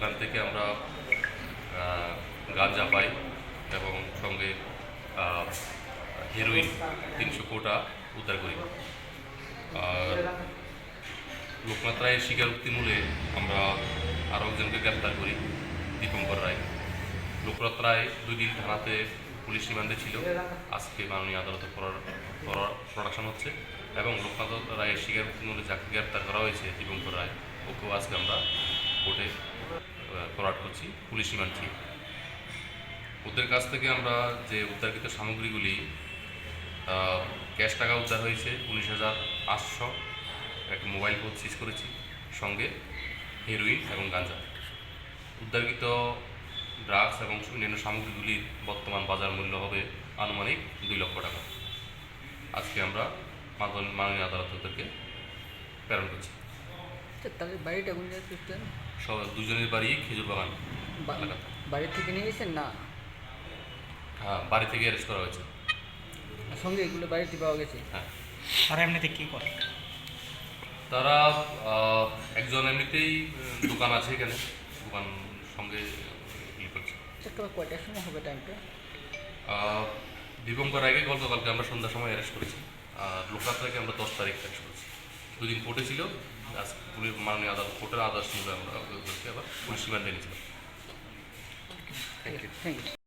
সেখান থেকে আমরা গাঁজা পাই এবং সঙ্গে হেরোইন 300 কোটা উদ্ধার করি। আর লোকনাথ রায়ের স্বীকারোক্তিমূলে আমরা আরও একজনকে গ্রেপ্তার করি, দীপঙ্কর রায়। লোকনাথ রায় 2 দিন থানাতে পুলিশ রিমান্ডে ছিল, আজকে মাননীয় আদালতে প্রোডাকশন হচ্ছে এবং লোকনাথ রায়ের স্বীকারোক্তিমূলে যাকে গ্রেপ্তার করা হয়েছে দীপঙ্কর রায়, ওকেও আজকে আমরা কোর্টে ফরওয়ার্ড করছি পুলিশ রিমান্ড ঠিক। ওদের কাছ থেকে আমরা যে উদ্ধারকৃত সামগ্রীগুলি, ক্যাশ টাকা উদ্ধার হয়েছে 19,500, একটা মোবাইল ফোন সিজ করেছি, সঙ্গে হেরোইন এবং গাঁজা। উদ্ধারকৃত ড্রাগস এবং অন্যান্য সামগ্রীগুলির বর্তমান বাজার মূল্য হবে আনুমানিক 2 লক্ষ টাকা। আজকে আমরা মাননীয় আদালত ওদেরকে প্রেরণ করছি। তাদের বাড়িটা কোন জায়গায়? সব দুজনের বাড়ি খেজুর বাগান এলাকাতে। বাড়ি থেকে নিয়ে গেছেন না? হ্যাঁ, বাড়ি থেকে অ্যারেস্ট করা হয়েছে। সঙ্গে এগুলো বাড়িতে পাওয়া গেছে? হ্যাঁ। তারা এমনিতে কী করে? তারা একজন এমনিতেই দোকান আছে এখানে, দোকান সঙ্গে ইয়ে করছে। কয়টার সময় হবে টাইমটা? দীপঙ্কর রায়কে গতকালকে আমরা সন্ধ্যার সময় অ্যারেস্ট করেছি, আর লোকনাথ রায়কে আমরা 10 তারিখ অ্যারেস্ট করেছি। 2 দিন কোর্টে ছিল, আজ মাননীয় আদালত কোর্টের আদেশ মূলে আমরা ওদেরকে আবার পুলিশ রিমান্ডে নিয়েছিলাম। Thank you.